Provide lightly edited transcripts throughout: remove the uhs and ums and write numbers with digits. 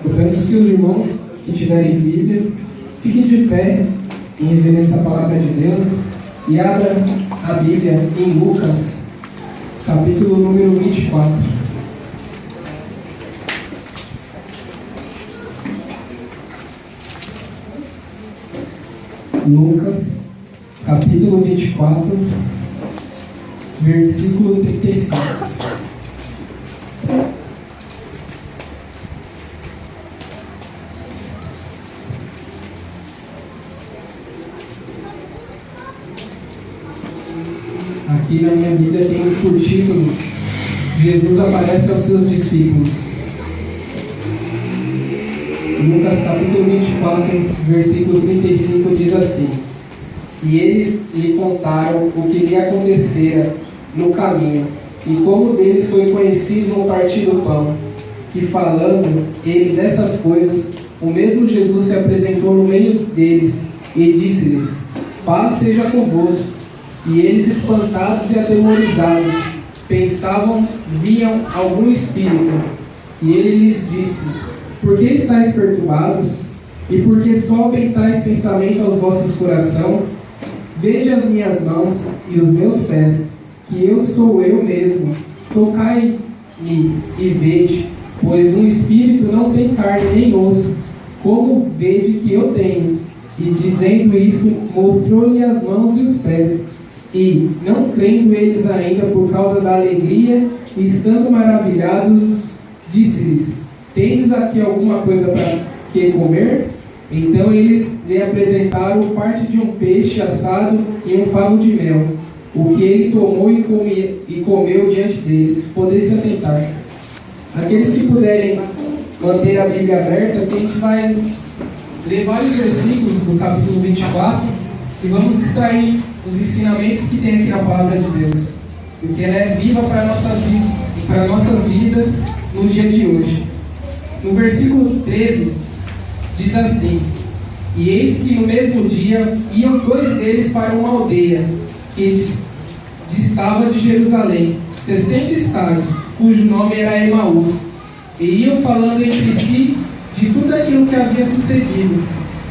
Eu peço que os irmãos que tiverem Bíblia fiquem de pé em reverência à palavra de Deus e abra a Bíblia em Lucas, capítulo número 24. Lucas, capítulo 24, versículo 35. Aqui na minha Bíblia tem por título: Jesus aparece aos seus discípulos. Lucas capítulo 24, versículo 35 diz assim: E eles lhe contaram o que lhe acontecera no caminho, e como deles foi conhecido no partir do pão. E falando ele dessas coisas, o mesmo Jesus se apresentou no meio deles e disse-lhes: Paz seja convosco. E eles, espantados e atemorizados, pensavam, viam algum espírito. E ele lhes disse: Por que estáis perturbados? E por que sobem tais pensamentos aos vossos corações? Vede as minhas mãos e os meus pés, que eu sou eu mesmo. Tocai-me e vede, pois um espírito não tem carne nem osso, como vede que eu tenho. E dizendo isso, mostrou-lhe as mãos e os pés. E, não crendo eles ainda por causa da alegria, e estando maravilhados, disse-lhes: Tendes aqui alguma coisa para que comer? Então eles lhe apresentaram parte de um peixe assado e um favo de mel, o que ele tomou e comeu diante deles. Podeis se assentar. Aqueles que puderem manter a Bíblia aberta, que a gente vai ler vários versículos do capítulo 24 e vamos extrair os ensinamentos que tem aqui na palavra de Deus, porque ela é viva para nossas vidas no dia de hoje. No versículo 13 diz assim: E eis que no mesmo dia iam dois deles para uma aldeia que distava de Jerusalém 60 estádios, cujo nome era Emaús, e iam falando entre si de tudo aquilo que havia sucedido.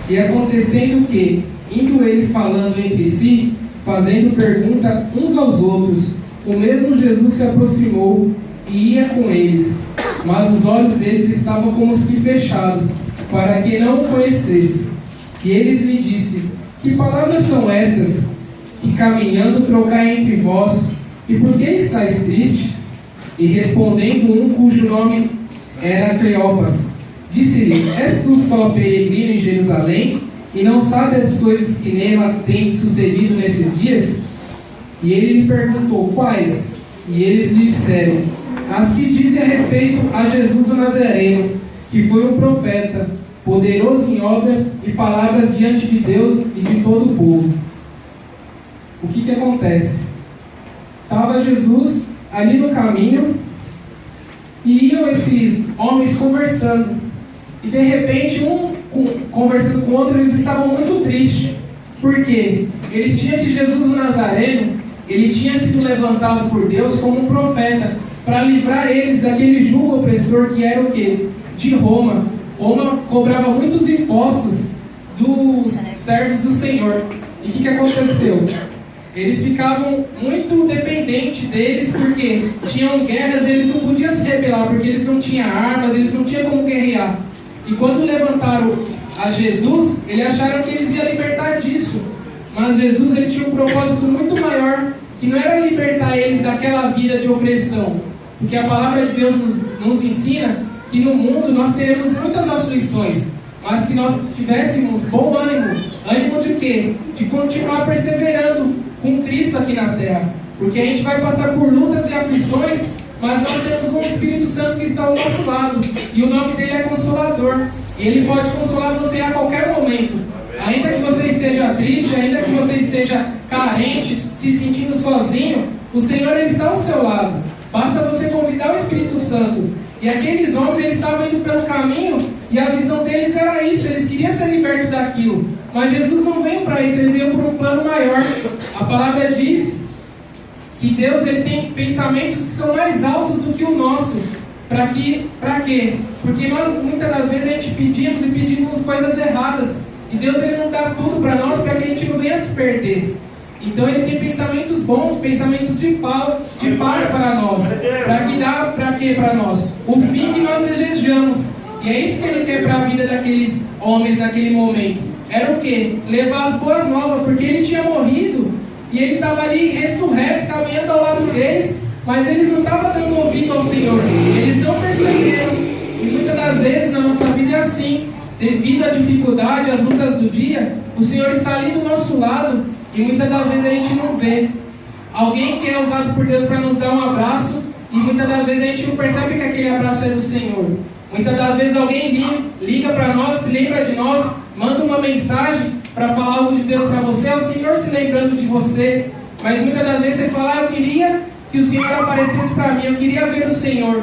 E acontecendo que, indo eles falando entre si, fazendo pergunta uns aos outros, o mesmo Jesus se aproximou e ia com eles, mas os olhos deles estavam como que fechados, para que não o conhecesse. E eles lhe disse: Que palavras são estas, que caminhando trocai entre vós, e por que estáis tristes? E respondendo um cujo nome era Cleopas, disse-lhe: És tu só peregrino em Jerusalém, e não sabe as coisas que nela têm sucedido nesses dias? E ele lhe perguntou: Quais? E eles lhe disseram: As que dizem a respeito a Jesus o Nazareno, que foi um profeta, poderoso em obras e palavras diante de Deus e de todo o povo. O que acontece? Estava Jesus ali no caminho, e iam esses homens conversando, e de repente conversando com o outro, eles estavam muito tristes, porque eles tinham que Jesus o Nazareno, ele tinha sido levantado por Deus como um profeta, para livrar eles daquele jugo opressor que era o quê? De Roma. Roma cobrava muitos impostos dos servos do Senhor. E o que aconteceu? Eles ficavam muito dependentes deles, porque tinham guerras, eles não podiam se rebelar, porque eles não tinham armas, eles não tinham como guerrear. E quando levantaram a Jesus, eles acharam que eles iam libertar disso. Mas Jesus, ele tinha um propósito muito maior, que não era libertar eles daquela vida de opressão. Porque a palavra de Deus nos ensina que no mundo nós teremos muitas aflições, mas que nós tivéssemos bom ânimo. Ânimo de quê? De continuar perseverando com Cristo aqui na terra. Porque a gente vai passar por lutas e aflições, mas nós temos um Espírito Santo que está ao nosso lado. E o nome dele é Consolador. E ele pode consolar você a qualquer momento. Ainda que você esteja triste, ainda que você esteja carente, se sentindo sozinho, o Senhor, ele está ao seu lado. Basta você convidar o Espírito Santo. E aqueles homens, eles estavam indo pelo caminho, e a visão deles era isso, eles queriam ser libertos daquilo. Mas Jesus não veio para isso, ele veio por um plano maior. A palavra diz que Deus, ele tem pensamentos que são mais altos do que o nosso. Para quê? Porque nós, muitas das vezes, a gente pedimos coisas erradas. E Deus, Ele não dá tudo para nós para que a gente não venha se perder. Então Ele tem pensamentos bons, pensamentos de paz para nós. Para quê para nós? O fim que nós desejamos. E é isso que Ele quer para a vida daqueles homens naquele momento. Era o quê? Levar as boas novas, porque Ele tinha morrido. E Ele estava ali ressurreto, caminhando ao lado deles. Mas eles não estavam dando ouvido ao Senhor. Eles não perceberam. E muitas das vezes na nossa vida é assim. Devido à dificuldade, às lutas do dia, o Senhor está ali do nosso lado. E muitas das vezes a gente não vê. Alguém que é usado por Deus para nos dar um abraço. E muitas das vezes a gente não percebe que aquele abraço é do Senhor. Muitas das vezes alguém liga para nós, se lembra de nós, manda uma mensagem para falar algo de Deus para você. É o Senhor se lembrando de você. Mas muitas das vezes você fala, eu queria que o Senhor aparecesse para mim, eu queria ver o Senhor.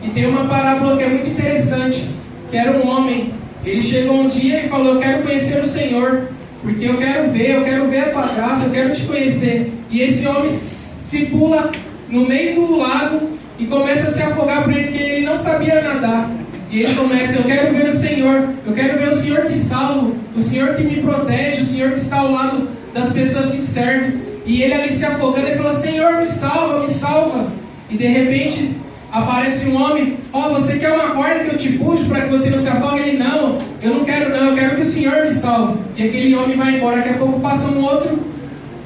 E tem uma parábola que é muito interessante, que era um homem, ele chegou um dia e falou, eu quero conhecer o Senhor, porque eu quero ver a tua graça, eu quero te conhecer. E esse homem se pula no meio do lago e começa a se afogar porque ele não sabia nadar. E ele começa, eu quero ver o Senhor, eu quero ver o Senhor que salva, o Senhor que me protege, o Senhor que está ao lado das pessoas que te servem. E ele ali se afogando, ele falou, Senhor, me salva, me salva. E de repente aparece um homem, você quer uma corda que eu te puxo para que você não se afogue? Ele, não, eu não quero não, eu quero que o Senhor me salve. E aquele homem vai embora, daqui a pouco passa um outro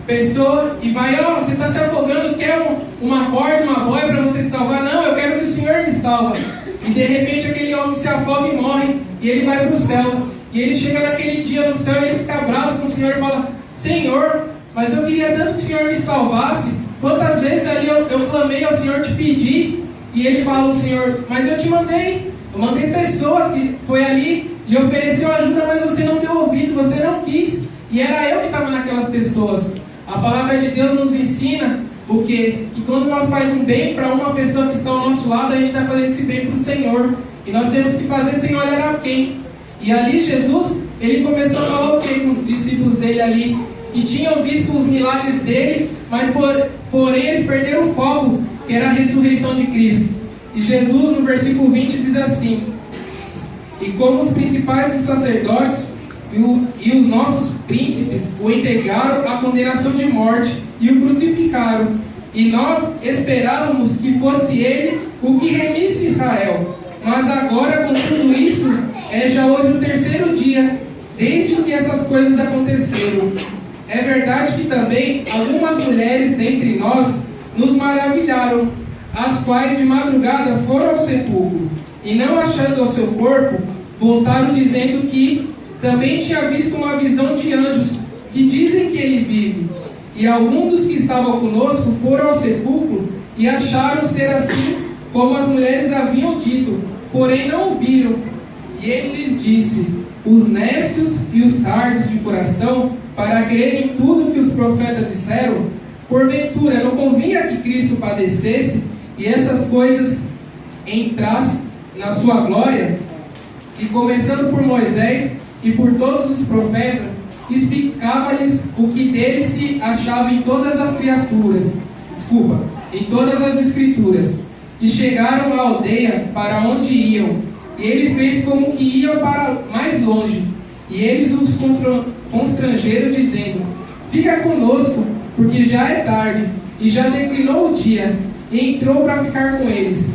pessoa e vai, você está se afogando, quer uma corda, uma boia para você se salvar? Não, eu quero que o Senhor me salve. E de repente aquele homem se afoga e morre, e ele vai para o céu. E ele chega naquele dia no céu e ele fica bravo com o Senhor e fala, Senhor, mas eu queria tanto que o Senhor me salvasse. Quantas vezes ali eu clamei ao Senhor, te pedi. E ele fala, o Senhor, mas eu te mandei. Eu mandei pessoas que foi ali, lhe ofereceu ajuda, mas você não deu ouvido, você não quis. E era eu que estava naquelas pessoas. A palavra de Deus nos ensina o quê? Que quando nós fazemos um bem para uma pessoa que está ao nosso lado, a gente está fazendo esse bem para o Senhor. E nós temos que fazer sem olhar a quem. E ali Jesus, ele começou a falar o quê com os discípulos dele ali? Que tinham visto os milagres dele, mas porém eles perderam o foco, que era a ressurreição de Cristo. E Jesus, no versículo 20, diz assim, e como os principais dos sacerdotes e os nossos príncipes o entregaram à condenação de morte e o crucificaram, e nós esperávamos que fosse ele o que remisse Israel. Mas agora, com tudo isso, é já hoje o terceiro dia desde que essas coisas aconteceram. É verdade que também algumas mulheres dentre nós nos maravilharam, as quais de madrugada foram ao sepulcro, e não achando o seu corpo, voltaram dizendo que também tinha visto uma visão de anjos, que dizem que ele vive. E alguns dos que estavam conosco foram ao sepulcro, e acharam ser assim como as mulheres haviam dito, porém não o viram. E ele lhes disse, os nécios e os tardos de coração, para crerem em tudo que os profetas disseram, porventura não convinha que Cristo padecesse e essas coisas entrassem na sua glória? E começando por Moisés e por todos os profetas, explicava-lhes o que dele se achava em todas as em todas as escrituras. E chegaram à aldeia para onde iam, e ele fez como que iam para mais longe. E eles os constrangeram, dizendo, fica conosco, porque já é tarde, e já declinou o dia. E entrou para ficar com eles.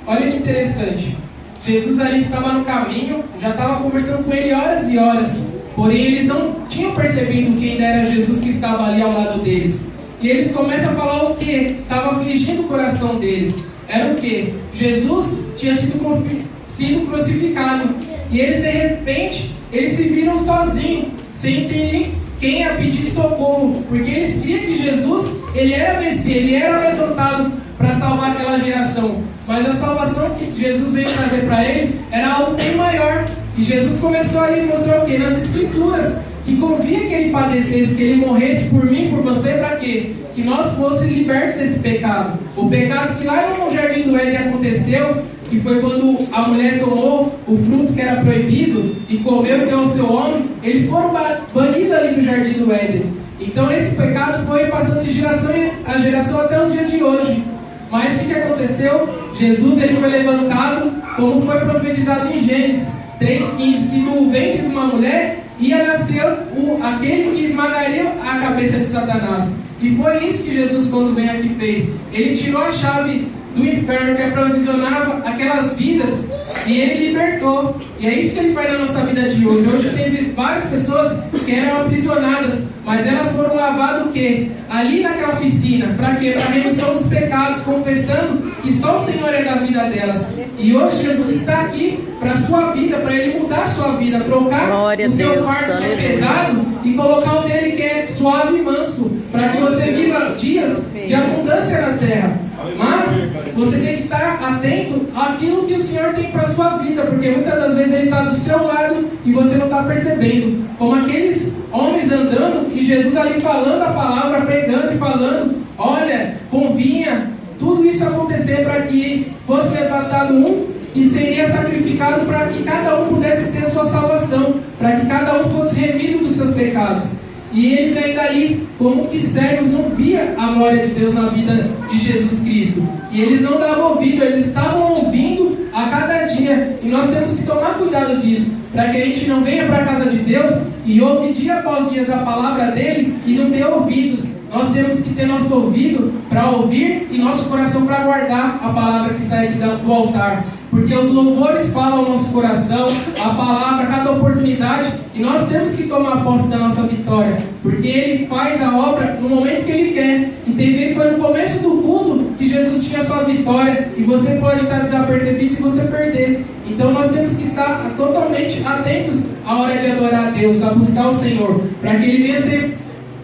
Olha que interessante. Jesus ali estava no caminho, já estava conversando com ele horas e horas. Porém, eles não tinham percebido que ainda era Jesus que estava ali ao lado deles. E eles começam a falar o que? Estava afligindo o coração deles. Era o que? Jesus tinha sido crucificado. E eles, de repente, eles se viram sozinhos, sem entender quem ia pedir socorro. Porque eles criam que Jesus, ele era Messias, ele era levantado para salvar aquela geração. Mas a salvação que Jesus veio trazer para ele era algo bem maior. E Jesus começou ali a mostrar o quê? Nas Escrituras, que convinha que ele padecesse, que ele morresse por mim, por você, para quê? Que nós fôssemos libertos desse pecado. O pecado que lá no Jardim do Éden aconteceu, que foi quando a mulher tomou o fruto que era proibido e comeu e deu ao seu homem, eles foram banidos ali do Jardim do Éden. Então esse pecado foi passando de geração a geração até os dias de hoje. Mas o que aconteceu? Jesus ele foi levantado, como foi profetizado em Gênesis 3,15, que do ventre de uma mulher ia nascer aquele que esmagaria a cabeça de Satanás. E foi isso que Jesus, quando veio aqui, fez. Ele tirou a chave do inferno que aprovisionava aquelas vidas e ele libertou. E é isso que ele faz na nossa vida de hoje. Hoje teve várias pessoas que eram aprisionadas, mas elas foram lavadas o quê? Ali naquela piscina. Para quê? Para a remissão dos pecados, confessando que só o Senhor é da vida delas. E hoje Jesus está aqui para a sua vida, para Ele mudar a sua vida, trocar o seu fardo que é pesado e colocar o dele que é suave e manso, para que você viva dias de abundância na terra. Mas você tem que estar atento àquilo que o Senhor tem para a sua vida, porque muitas das vezes Ele está do seu lado e você não está percebendo. Como aqueles homens andando e Jesus ali falando a palavra, pregando e falando, olha, convinha tudo isso acontecer para que fosse levantado um que seria sacrificado para que cada um pudesse ter sua salvação, para que cada um fosse remido dos seus pecados. E eles ainda ali, como que cegos, não via a glória de Deus na vida de Jesus Cristo. E eles não davam ouvido, eles estavam ouvindo a cada dia. E nós temos que tomar cuidado disso, para que a gente não venha para a casa de Deus e ouve dia após dia a palavra dele e não dê ouvidos. Nós temos que ter nosso ouvido para ouvir e nosso coração para guardar a palavra que sai aqui do altar. Porque os louvores falam ao nosso coração, a palavra, cada oportunidade, e nós temos que tomar posse da nossa vitória, porque Ele faz a obra no momento que Ele quer. E tem vezes que foi no começo do culto que Jesus tinha a sua vitória, e você pode estar desapercebido e você perder. Então nós temos que estar totalmente atentos à hora de adorar a Deus, a buscar o Senhor, para que Ele venha ser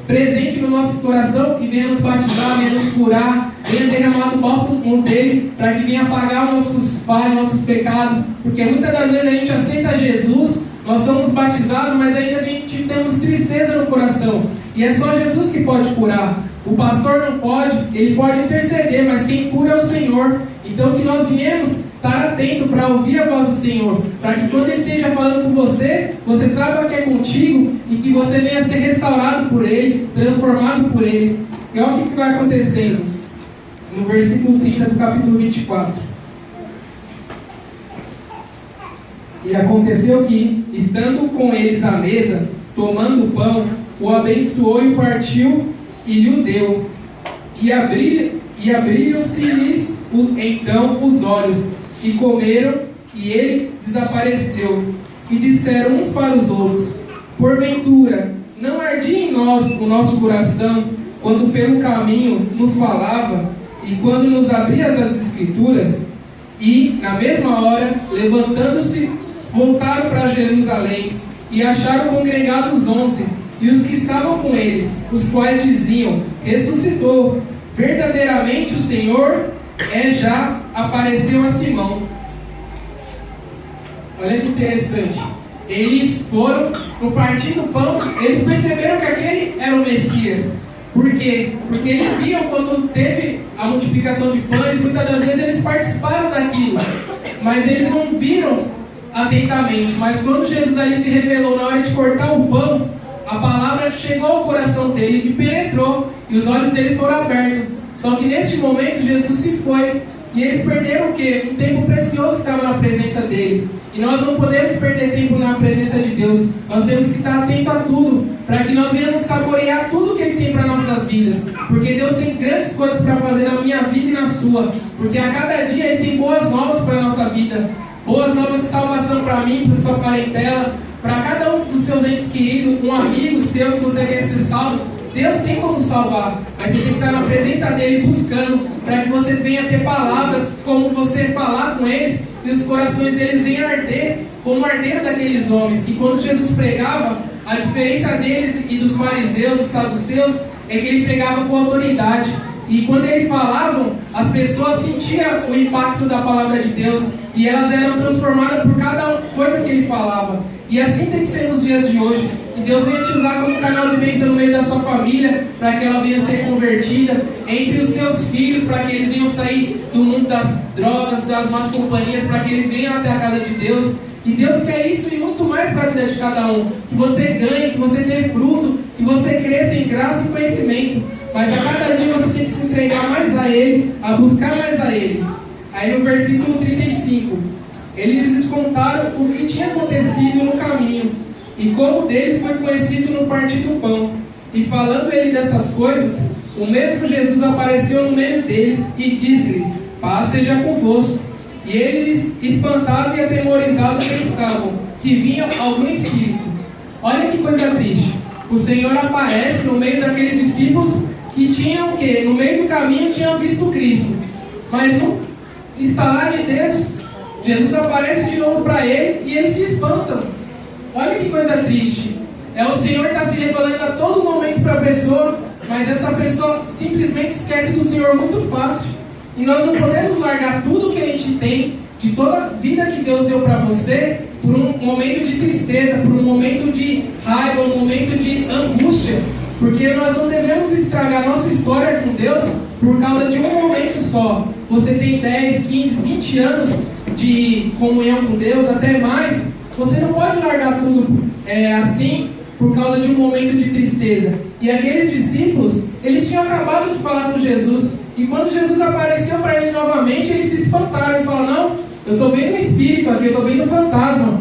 presente no nosso coração e venha nos batizar, venha nos curar, venha derramar do bálsamo dele, para que venha apagar os nossos falhas, nossos pecados, porque muitas das vezes a gente aceita Jesus, nós somos batizados, mas ainda a gente temos tristeza no coração, e é só Jesus que pode curar. O pastor não pode, ele pode interceder, mas quem cura é o Senhor. Então que nós viemos estar atento para ouvir a voz do Senhor, para que quando Ele esteja falando com você, você saiba que é contigo e que você venha ser restaurado por Ele, transformado por Ele. E olha o que vai acontecendo no versículo 30 do capítulo 24. E aconteceu que, estando com eles à mesa, tomando o pão, o abençoou e partiu e lhe deu. E abriram-se-lhes então os olhos, e comeram, e ele desapareceu. E disseram uns para os outros: porventura, não ardia em nós o nosso coração, quando pelo caminho nos falava, e quando nos abria as Escrituras? E, na mesma hora, levantando-se, voltaram para Jerusalém, e acharam congregados 11, e os que estavam com eles, os quais diziam: ressuscitou, verdadeiramente o Senhor já apareceu a Simão. Olha que interessante. Eles foram no partir do pão, eles perceberam que aquele era o Messias. Por quê? Porque eles viam quando teve a multiplicação de pães, muitas das vezes eles participaram daquilo, mas eles não viram atentamente. Mas quando Jesus ali se revelou na hora de cortar o pão, a palavra chegou ao coração dele e penetrou, e os olhos deles foram abertos. Só que neste momento Jesus se foi, e eles perderam o quê? Um tempo precioso que estava na presença dele. E nós não podemos perder tempo na presença de Deus. Nós temos que estar atento a tudo, para que nós venhamos saborear tudo que Ele tem para nossas vidas. Porque Deus tem grandes coisas para fazer na minha vida e na sua. Porque a cada dia Ele tem boas novas para a nossa vida. Boas novas de salvação para mim, para sua parentela, para cada um dos seus entes queridos, um amigo seu que você quer ser salvo. Deus tem como salvar, mas você tem que estar na presença dEle buscando, para que você venha ter palavras, como você falar com eles, e os corações deles venham arder, como arderam daqueles homens, que quando Jesus pregava, a diferença deles e dos fariseus, dos saduceus, é que ele pregava com autoridade. E quando ele falava, as pessoas sentiam o impacto da palavra de Deus, e elas eram transformadas por cada coisa que ele falava. E assim tem que ser nos dias de hoje, que Deus venha te usar como canal de bênção no meio da sua família, para que ela venha ser convertida, entre os teus filhos, para que eles venham sair do mundo das drogas, das más companhias, para que eles venham até a casa de Deus. E Deus quer isso e muito mais para a vida de cada um, que você ganhe, que você dê fruto, que você cresça em graça e conhecimento. mas a cada dia você tem que se entregar mais a Ele, a buscar mais a Ele. Aí no versículo 35, eles lhes contaram o que tinha acontecido no caminho, e como deles foi conhecido no partir do pão. E falando ele dessas coisas, o mesmo Jesus apareceu no meio deles e disse-lhe: paz seja convosco. E eles, espantados e atemorizados, pensavam que vinha algum espírito. Olha que coisa triste. O Senhor aparece no meio daqueles discípulos que tinham o quê? No meio do caminho tinham visto Cristo. Mas no estalar de dedos, Jesus aparece de novo para ele e eles se espantam. Olha que coisa triste. É o Senhor que está se revelando a todo momento para a pessoa, mas essa pessoa simplesmente esquece do Senhor muito fácil. E nós não podemos largar tudo que a gente tem, de toda a vida que Deus deu para você, por um momento de tristeza, por um momento de raiva, um momento de angústia. Porque nós não devemos estragar nossa história com Deus por causa de um momento só. Você tem 10, 15, 20 anos de comunhão com Deus, até mais. Você não pode largar tudo assim por causa de um momento de tristeza. E aqueles discípulos, eles tinham acabado de falar com Jesus. E quando Jesus apareceu para eles novamente, eles se espantaram. Eles falaram: não, eu estou vendo um espírito aqui, eu estou vendo um fantasma.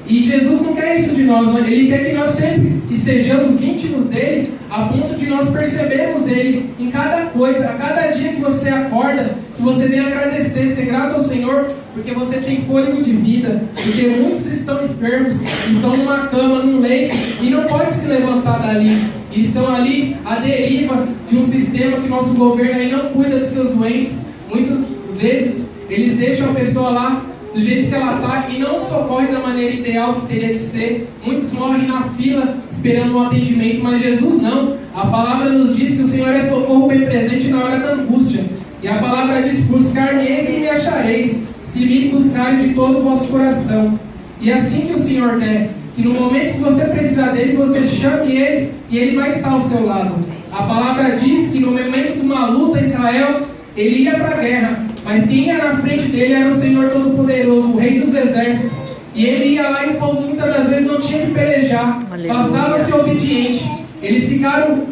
E Jesus não quer isso de nós. Ele quer que nós sempre estejamos íntimos dele, a ponto de nós percebermos ele em cada coisa. A cada dia que você acorda, que você vem agradecer, ser grato ao Senhor, porque você tem fôlego de vida. Porque muitos estão enfermos, estão numa cama, num leito, e não podem se levantar dali. E estão ali à deriva de um sistema que nosso governo aí não cuida dos seus doentes. Muitas vezes eles deixam a pessoa lá do jeito que ela está e não socorre da maneira ideal que teria que ser. Muitos morrem na fila esperando um atendimento, mas Jesus não. A palavra nos diz que o Senhor é socorro bem presente na hora da angústia. E a palavra diz: buscar-me-eis e me achareis, se me buscarem de todo o vosso coração. E é assim que o Senhor quer, que no momento que você precisar dele, você chame ele e ele vai estar ao seu lado. A palavra diz que no momento de uma luta, Israel, ele ia para a guerra, mas quem ia na frente dele era o Senhor Todo-Poderoso, o Rei dos Exércitos. E ele ia lá e o povo muitas das vezes não tinha que pelejar, bastava ser obediente. Eles ficaram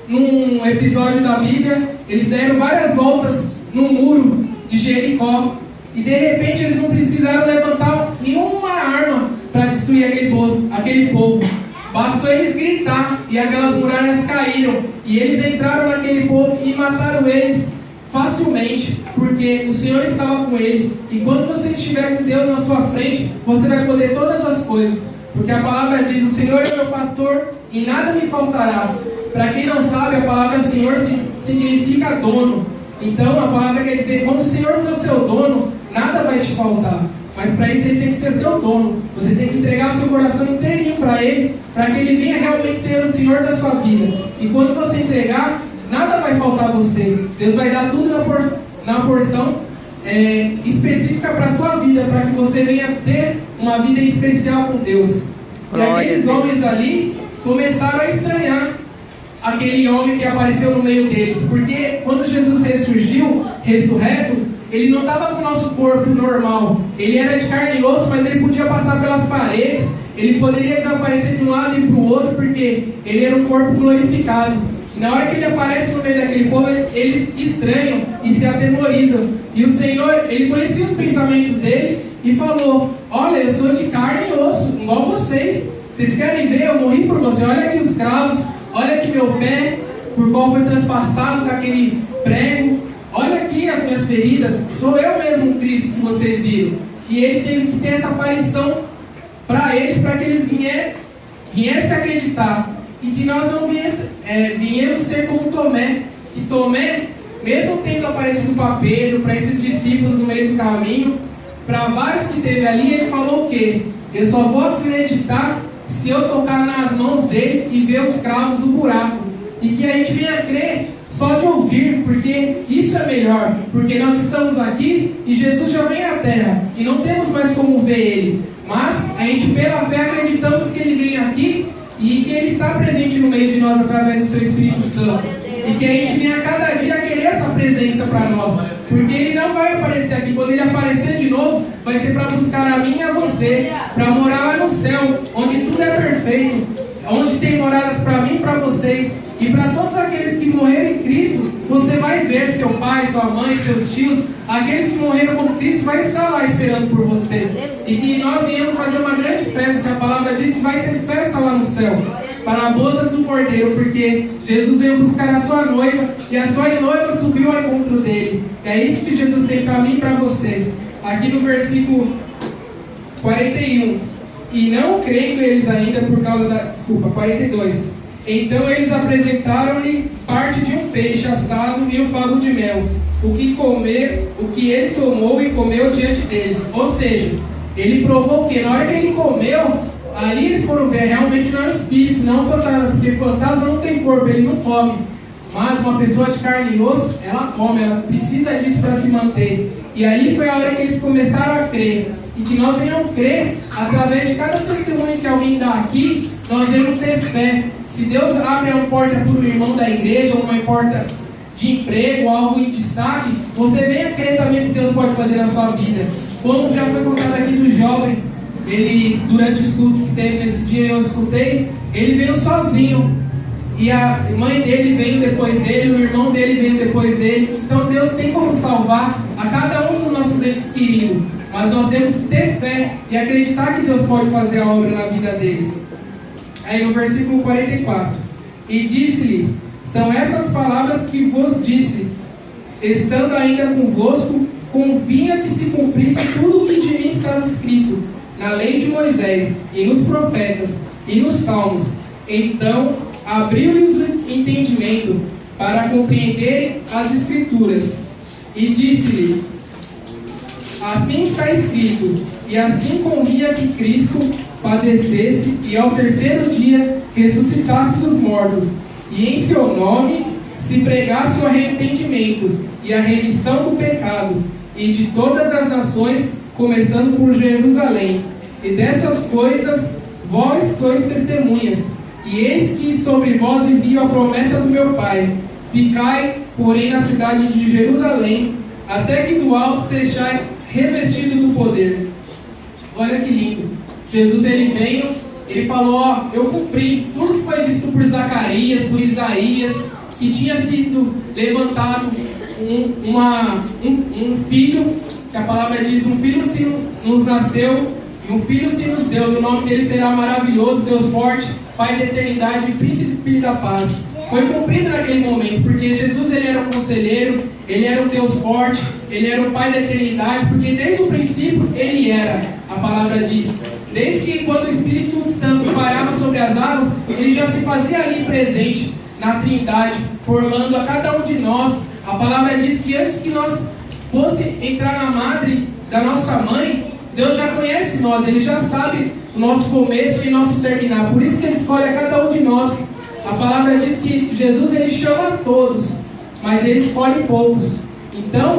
num episódio da Bíblia, eles deram várias voltas no muro de Jericó, e de repente eles não precisaram levantar nenhuma arma para destruir aquele povo. Bastou eles gritar e aquelas muralhas caíram, e eles entraram naquele povo e mataram eles facilmente, porque o Senhor estava com ele. E quando você estiver com Deus na sua frente, você vai poder todas as coisas, porque a palavra diz: o Senhor é meu pastor e nada me faltará. Para quem não sabe, a palavra Senhor significa dono. Então a palavra quer dizer: quando o Senhor for seu dono, nada vai te faltar. Mas para isso ele tem que ser seu dono. Você tem que entregar o seu coração inteirinho para ele, para que ele venha realmente ser o Senhor da sua vida. E quando você entregar, nada vai faltar a você. Deus vai dar tudo na porção específica para a sua vida, para que você venha ter uma vida especial com Deus. E aqueles homens ali começaram a estranhar aquele homem que apareceu no meio deles, porque quando Jesus ressurgiu, ressurreto, ele não estava com o nosso corpo normal. Ele era de carne e osso, mas ele podia passar pelas paredes, ele poderia desaparecer de um lado e para o outro, porque ele era um corpo glorificado. E na hora que ele aparece no meio daquele povo, eles estranham e se atemorizam. E o Senhor, ele conhecia os pensamentos dele e falou: olha, eu sou de carne e osso, igual vocês. Vocês querem ver? Eu morri por você. Olha aqui os cravos, olha aqui meu pé, por qual foi transpassado com aquele prego. Olha aqui as minhas feridas. Sou eu mesmo o Cristo que vocês viram. E ele teve que ter essa aparição para eles, para que eles viessem a acreditar. E que nós não viemos ser como Tomé. Que Tomé, mesmo tendo aparecido para Pedro, para esses discípulos no meio do caminho, para vários que teve ali, ele falou o quê? Eu só vou acreditar se eu tocar nas mãos dele e ver os cravos do buraco. E que a gente venha crer só de ouvir, porque isso é melhor. Porque nós estamos aqui e Jesus já vem à terra e não temos mais como ver ele. Mas a gente pela fé acreditamos que ele vem aqui e que ele está presente no meio de nós através do seu Espírito Santo. E que a gente venha cada dia querer essa presença para nós. Porque ele não vai aparecer aqui. Quando ele aparecer de novo, vai ser para buscar a mim e a você, para morar lá no céu, onde tudo é perfeito, onde tem moradas para mim e para vocês. E para todos aqueles que morreram em Cristo, você vai ver seu pai, sua mãe, seus tios, aqueles que morreram com Cristo, vai estar lá esperando por você. E que nós viemos fazer uma grande festa, que a palavra diz que vai ter festa lá no céu, para bodas do Cordeiro, porque Jesus veio buscar a sua noiva, e a sua noiva subiu ao encontro dele. É isso que Jesus tem para mim e para você. Aqui no versículo 41. E não crendo eles ainda por causa da... Desculpa, 42. Então eles apresentaram-lhe parte de um peixe assado e um favo de mel, o que ele tomou e comeu diante deles. Ou seja, ele provou que na hora que ele comeu, ali eles foram ver, realmente não é o espírito, não o fantasma, porque fantasma não tem corpo, ele não come. Mas uma pessoa de carne e osso, ela come, ela precisa disso para se manter. E ali foi a hora que eles começaram a crer. E que nós venhamos crer, através de cada testemunho que alguém dá aqui, nós devemos ter fé. Se Deus abre uma porta para o irmão da igreja, uma porta de emprego, algo em destaque, você venha crer também que Deus pode fazer na sua vida. Como já foi contado aqui do jovem, ele, durante os cultos que teve nesse dia, eu escutei, ele veio sozinho. E a mãe dele veio depois dele, o irmão dele veio depois dele. Então Deus tem como salvar a cada um dos nossos entes queridos. Mas nós temos que ter fé e acreditar que Deus pode fazer a obra na vida deles. Aí no versículo 44. E disse-lhe: são essas palavras que vos disse, estando ainda convosco, convinha que se cumprisse tudo o que de mim estava escrito na lei de Moisés, e nos profetas, e nos salmos. Então abriu-lhes o entendimento para compreenderem as Escrituras. E disse-lhe: assim está escrito, e assim convinha que Cristo padecesse e ao terceiro dia ressuscitasse dos mortos, e em seu nome se pregasse o arrependimento e a remissão do pecado, e de todas as nações, começando por Jerusalém. E dessas coisas vós sois testemunhas. E eis que sobre vós envio a promessa do meu Pai. Ficai, porém, na cidade de Jerusalém, até que do alto sejais revestido do poder. Olha que lindo. Jesus, ele veio, ele falou, ó, eu cumpri tudo que foi dito por Zacarias, por Isaías, que tinha sido levantado um filho, que a palavra diz, um filho se nos nasceu, e um filho se nos deu, e o nome dele será maravilhoso, Deus forte, Pai da eternidade e príncipe da paz. Foi cumprido naquele momento, porque Jesus, ele era um conselheiro, ele era um Deus forte, ele era o Pai da eternidade, porque desde o princípio ele era, a palavra diz. Desde que quando o Espírito Santo parava sobre as águas, ele já se fazia ali presente na Trindade, formando a cada um de nós. A palavra diz que antes que nós fosse entrar na madre da nossa mãe, Deus já conhece nós, ele já sabe o nosso começo e nosso terminar. Por isso que ele escolhe a cada um de nós. A palavra diz que Jesus, ele chama a todos, mas ele escolhe poucos. Então,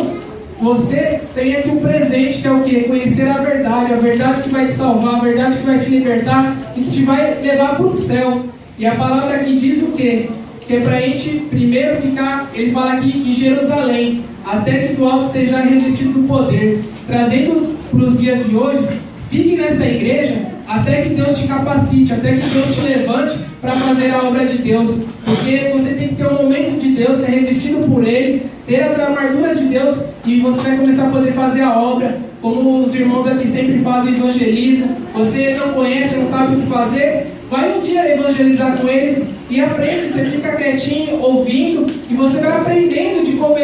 você tem aqui um presente, que é o quê? Conhecer a verdade que vai te salvar, a verdade que vai te libertar e que te vai levar para o céu. E a palavra aqui diz o quê? Que é para a gente primeiro ficar, ele fala aqui, em Jerusalém, até que do alto seja revestido do poder. Trazendo para os dias de hoje, fique nessa igreja até que Deus te capacite, até que Deus te levante para fazer a obra de Deus. Porque você tem que ter um momento de Deus, ser revestido por Ele, ter as armaduras de Deus, e você vai começar a poder fazer a obra, como os irmãos aqui sempre fazem evangelismo. Você não conhece, não sabe o que fazer, vai um dia evangelizar com eles e aprende. Você fica quietinho, ouvindo, e você vai aprendendo de como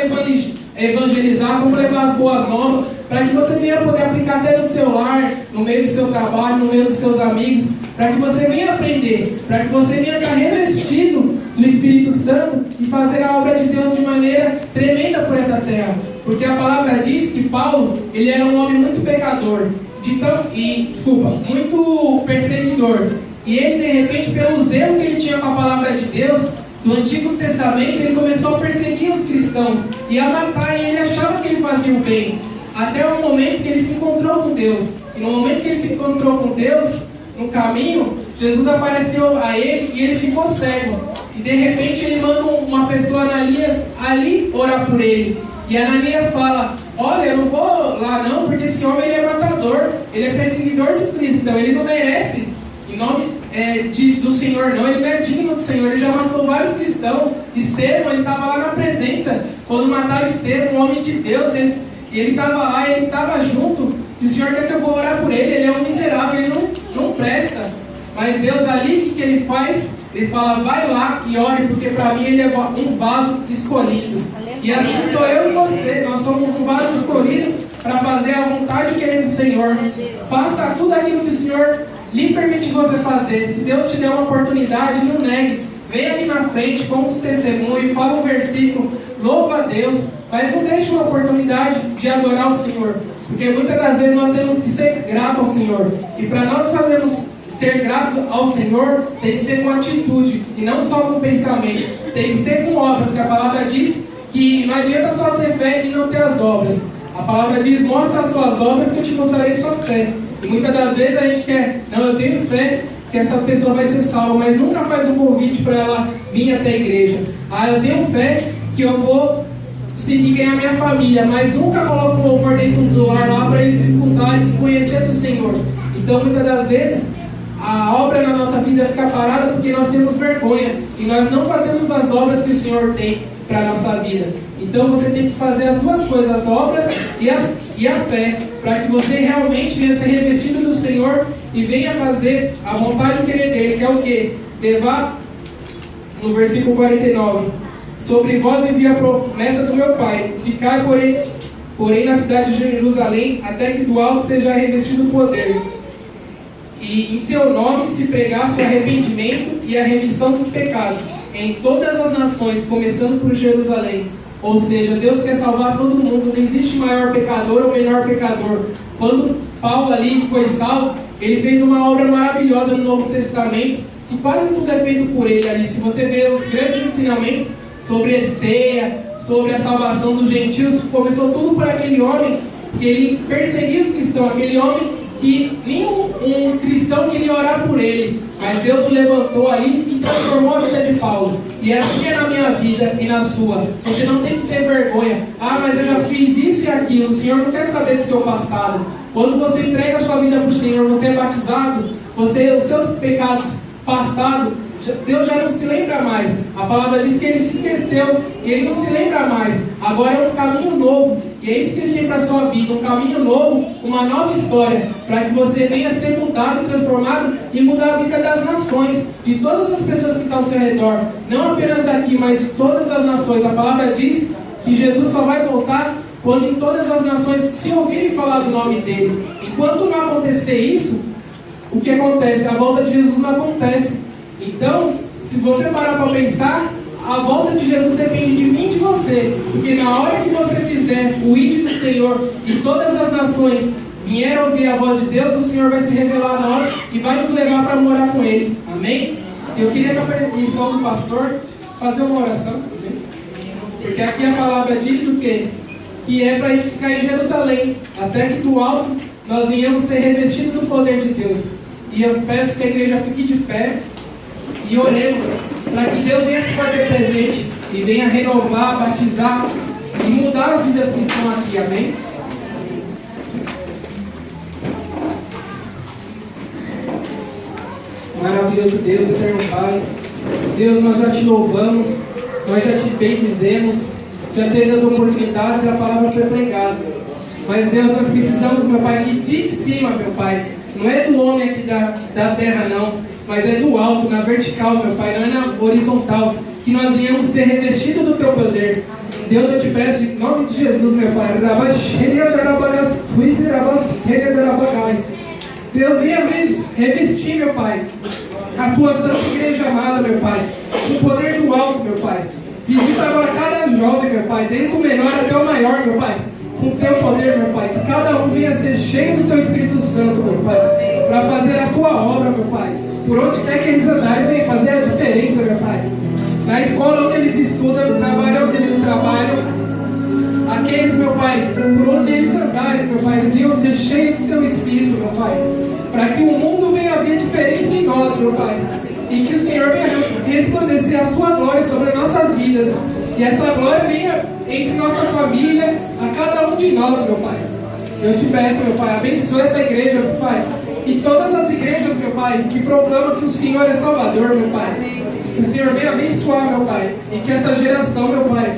evangelizar, como levar as boas novas, para que você venha poder aplicar até no seu lar, no meio do seu trabalho, no meio dos seus amigos, para que você venha aprender, para que você venha estar revestido do Espírito Santo e fazer a obra de Deus de maneira tremenda por essa terra. Porque a palavra diz que Paulo, ele era um homem muito pecador, muito perseguidor. E ele, de repente, pelo zelo que ele tinha com a palavra de Deus, do Antigo Testamento, ele começou a perseguir os cristãos e a matar, e ele achava que ele fazia o bem, até o momento que ele se encontrou com Deus. E no momento que ele se encontrou com Deus, no caminho, Jesus apareceu a ele e ele ficou cego. E de repente ele manda uma pessoa, Ananias, ali orar por ele. E Ananias fala, olha, eu não vou lá não, porque esse homem, ele é matador, ele é perseguidor de Cristo, então ele não merece. E nome do Senhor, não. Ele não é digno do Senhor. Ele já matou vários cristãos. Estevão, ele estava lá na presença quando mataram Estevão, um homem de Deus. Ele estava lá, ele estava junto. E o Senhor quer que eu vou orar por ele. Ele é um miserável, ele não presta. Mas Deus ali, o que ele faz? Ele fala, vai lá e ore, porque para mim ele é um vaso escolhido. E assim sou eu e você. Nós somos um vaso escolhido para fazer a vontade e querer do Senhor. Faça tudo aquilo que o Senhor lhe permite você fazer. Se Deus te der uma oportunidade, não negue. Venha aqui na frente, conta um testemunho, fala um versículo, louva a Deus, mas não deixe uma oportunidade de adorar o Senhor. Porque muitas das vezes nós temos que ser gratos ao Senhor. E para nós fazermos ser gratos ao Senhor, tem que ser com atitude e não só com pensamento. Tem que ser com obras, que a palavra diz que não adianta só ter fé e não ter as obras. A palavra diz, mostra as suas obras que eu te mostrarei sua fé. E muitas das vezes a gente quer, não, eu tenho fé que essa pessoa vai ser salva, mas nunca faz um convite para ela vir até a igreja. Ah, eu tenho fé que eu vou conseguir ganhar minha família, mas nunca coloco o louvor dentro do ar lá para eles escutarem e conhecer do Senhor. Então muitas das vezes a obra na nossa vida fica parada porque nós temos vergonha e nós não fazemos as obras que o Senhor tem para a nossa vida. Então você tem que fazer as duas coisas, as obras e a fé, para que você realmente venha ser revestido do Senhor e venha fazer a vontade e o querer dele, que é o quê? Levar, no versículo 49, sobre vós envia a promessa do meu Pai, ficai porém na cidade de Jerusalém, até que do alto seja revestido o poder. E em seu nome se pregasse o arrependimento e a remissão dos pecados em todas as nações, começando por Jerusalém. Ou seja, Deus quer salvar todo mundo, não existe maior pecador ou menor pecador. Quando Paulo ali foi salvo, ele fez uma obra maravilhosa no Novo Testamento, e quase tudo é feito por ele ali. Se você ver os grandes ensinamentos sobre a ceia, sobre a salvação dos gentios, começou tudo por aquele homem que ele perseguia os cristãos, aquele homem que nenhum cristão queria orar por ele, mas Deus o levantou ali e transformou a vida de Paulo. E assim é na minha vida e na sua. Você não tem que ter vergonha. Ah, mas eu já fiz isso e aquilo. O Senhor não quer saber do seu passado. Quando você entrega a sua vida para o Senhor, você é batizado, os seus pecados passados, Deus já não se lembra mais. A palavra diz que ele se esqueceu e ele não se lembra mais. Agora é um caminho novo, e é isso que ele tem para a sua vida, um caminho novo, uma nova história, para que você venha ser mudado e transformado e mudar a vida das nações, de todas as pessoas que estão ao seu redor, não apenas daqui, mas de todas as nações. A palavra diz que Jesus só vai voltar quando em todas as nações se ouvirem falar do nome dele. Enquanto não acontecer isso, o que acontece? A volta de Jesus não acontece. Então, se você parar para pensar, a volta de Jesus depende de mim e de você. Porque na hora que você fizer o ID do Senhor e todas as nações vieram ouvir a voz de Deus, o Senhor vai se revelar a nós e vai nos levar para morar com Ele. Amém? Eu queria, com a permissão do pastor, fazer uma oração. Amém? Porque aqui a palavra diz o quê? Que é para a gente ficar em Jerusalém, até que do alto nós venhamos ser revestidos do poder de Deus. E eu peço que a igreja fique de pé e oremos para que Deus venha se fazer presente e venha renovar, batizar e mudar as vidas que estão aqui. Amém? Maravilhoso Deus, eterno Pai. Deus, nós já te louvamos, nós já te bendizemos, já teve as oportunidades e a palavra foi pregada. Mas Deus, nós precisamos, meu Pai, aqui de cima, meu Pai. Não é do homem aqui da terra, não, mas é do alto, na vertical, meu Pai, não é na horizontal, que nós venhamos ser revestidos do Teu poder. Deus, eu te peço, em nome de Jesus, meu Pai, Deus, venha revestir, meu Pai, a Tua santa igreja amada, meu Pai, com o poder do alto, meu Pai. Visita agora cada jovem, meu Pai, desde o menor até o maior, meu Pai, com o Teu poder, meu Pai, que cada um venha ser cheio do Teu Espírito Santo, meu Pai, para fazer a Tua obra, meu Pai. Por onde quer que eles andarem, venha fazer a diferença, meu Pai. Na escola onde eles estudam, no trabalho onde eles trabalham, aqueles, meu Pai, por onde eles andarem, meu Pai, eles venham ser cheios do Teu Espírito, meu Pai, para que o mundo venha ver diferença em nós, meu Pai, e que o Senhor venha resplandecer a Sua glória sobre as nossas vidas, que essa glória venha entre nossa família, a cada um de nós, meu Pai. Eu te peço, meu Pai, abençoa essa igreja, meu Pai, E todas as igrejas, meu Pai, que proclamam que o Senhor é Salvador, meu Pai. Que o Senhor venha abençoar, meu Pai. E que essa geração, meu Pai,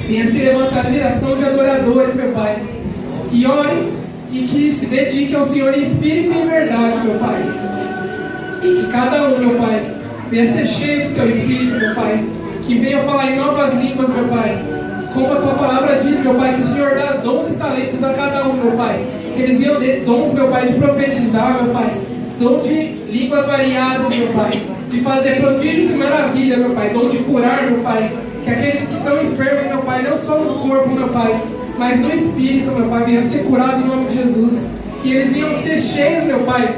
venha se levantar geração de adoradores, meu Pai. Que orem e que se dediquem ao Senhor em espírito e em verdade, meu Pai. E que cada um, meu Pai, venha ser cheio do Teu Espírito, meu Pai. Que venha falar em novas línguas, meu Pai. Como a Tua palavra diz, meu Pai, que o Senhor dá dons e talentos a cada um, meu Pai. Que eles venham ter dons, meu Pai, de profetizar, meu Pai. Dom de línguas variadas, meu Pai. De fazer prodígios e maravilha, meu Pai. Dom de curar, meu Pai. Que aqueles que estão enfermos, meu Pai, não só no corpo, meu Pai, mas no espírito, meu Pai, venham ser curados em nome de Jesus. Que eles venham ser cheios, meu Pai,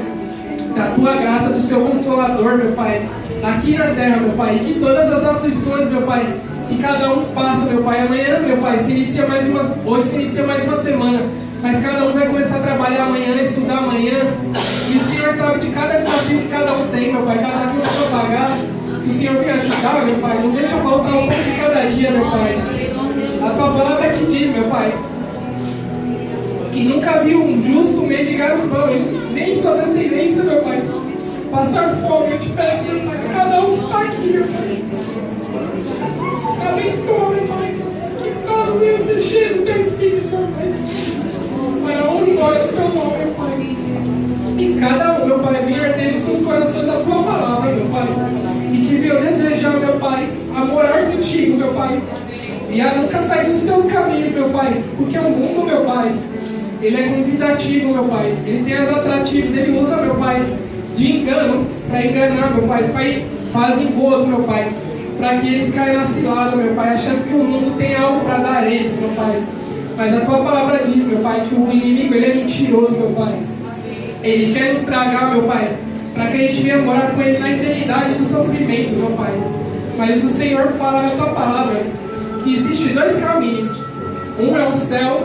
da Tua graça, do Seu Consolador, meu Pai, aqui na terra, meu Pai. E que todas as aflições, meu Pai, que cada um passa, meu Pai. Amanhã, meu Pai, hoje se inicia mais uma semana. Mas cada um vai começar a trabalhar amanhã, estudar amanhã. E o Senhor sabe de cada desafio que cada um tem, meu Pai. Cada dia eu vou pagar. Que o Senhor venha ajudar, meu Pai. Não deixa faltar um pouco de cada dia, meu Pai. A Sua palavra que diz, meu Pai, que nunca viu um justo mendigar o pão, nem sua descendência, meu Pai, passar fome. Eu te peço, meu Pai, cada um que está aqui, meu Pai. Abençoa, meu Pai. Que todos venham ser cheios do Teu Espírito, meu Pai. Para a honra e glória do Teu nome, meu Pai. E cada um, meu Pai, venha arder em seus corações a Tua palavra, meu Pai. E que venha desejar, meu Pai, a morar contigo, meu Pai. E a nunca sair dos Teus caminhos, meu Pai. Porque o mundo, meu Pai, ele é convidativo, meu Pai. Ele tem as atrativos, ele usa, meu Pai, de engano para enganar, meu Pai. Fazem boas, meu Pai, para que eles caiam na cilada, meu Pai, achando que o mundo tem algo para dar a eles, meu Pai. Mas a Tua palavra diz, meu Pai, que o inimigo, ele é mentiroso, meu Pai. Ele quer nos tragar, meu Pai, para que a gente venha morar com Ele na eternidade do sofrimento, meu Pai. Mas o Senhor fala na Tua palavra que existem dois caminhos. Um é o céu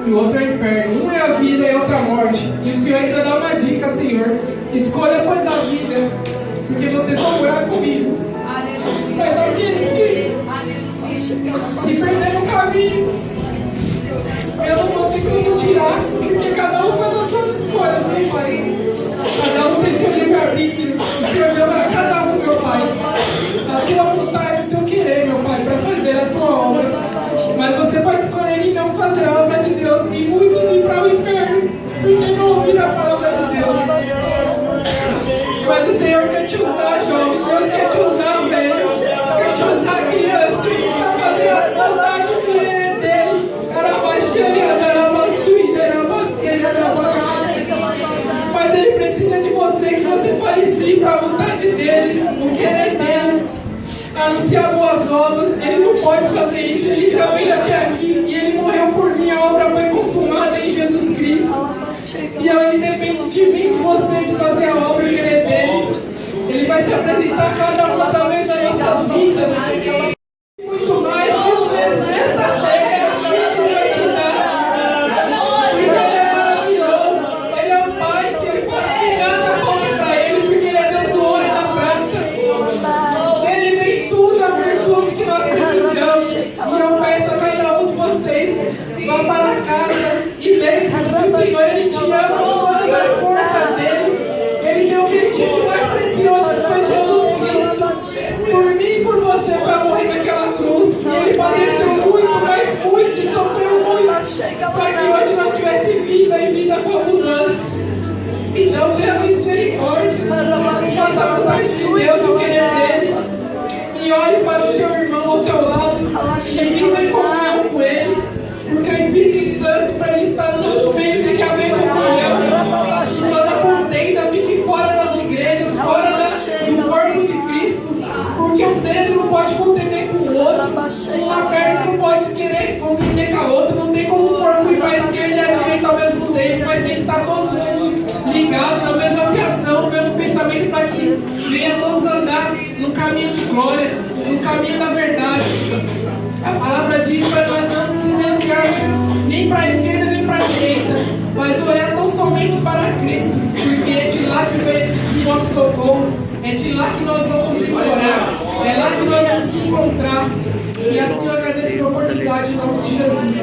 e o outro é o inferno. Um é a vida e outro a morte. E o Senhor ainda dá uma dica, Senhor. Escolha, pois, a vida, porque vocês vão morar comigo. Mas aqueles que se perderam o caminho, eu não vou ter como tirar, porque cada um faz as suas escolhas, meu Pai. Cada um tem seu livre-arbítrio. O Senhor deu para cada um, meu Pai, a Tua vontade, o Teu querer, meu Pai, para fazer a Tua obra. Mas você pode escolher em não fazer a obra de Deus e muitos ir para o inferno, porque não ouvir a palavra de Deus. Mas o Senhor quer te usar, jovem. O Senhor quer te usar, velho. Quer te usar, criança, para fazer as vontades dele. Mas Ele precisa de você, que você fale sim para a vontade dele, o querer dele. Anunciar boas novas. Ele não pode fazer isso. Ele já veio até aqui e Ele morreu por mim. A obra foi consumada em Jesus Cristo. E Ele depende de mim, de você, de fazer a obra e querer dele. Ele vai se apresentar a cada um através das nossas vidas. Muito mais mil vezes nessa terra. Ele vai te dar. Porque Ele é maravilhoso. Ele é o Pai que Ele pode criar a fome para Ele, porque Ele é Deus do ouro e da prata. Ele tem tudo a virtude que nós precisamos. E eu peço a cada um de vocês, vá para casa e lembre-se que o Senhor, Ele te ama com todas as forças dele. Ele deu o que Ele tinha de mais precioso, que foi Jesus Cristo, por mim e por você, para morrer naquela cruz. E Ele padeceu muito, mas muito, e sofreu muito, para que hoje nós tivéssemos vida e vida com abundância. Então, tenha misericórdia, faça a vontade de Deus, o querer dele, e olhe para o teu irmão ao teu lado, e viva em comunhão com ele, porque o Espírito Santo, para ele estar no nosso meio, tem que haver comunhão. Toda contenda fique fora das igrejas, fora do corpo de Cristo, porque um dedo não pode contender com o outro, uma perna não pode querer contender com a outra, não tem como um corpo ir para a esquerda e a direita ao mesmo tempo, mas tem que estar todo mundo ligado na mesma fiação, o mesmo pensamento para que venha todos andar no caminho de glória, no caminho da verdade. A palavra diz para nós não se desviarmos nem para a esquerda nem para a direita, mas olhar tão somente para Cristo, porque é de lá que vem o nosso socorro, é de lá que nós vamos implorar, é lá que nós vamos se encontrar. E assim eu agradeço a oportunidade em nome de Jesus.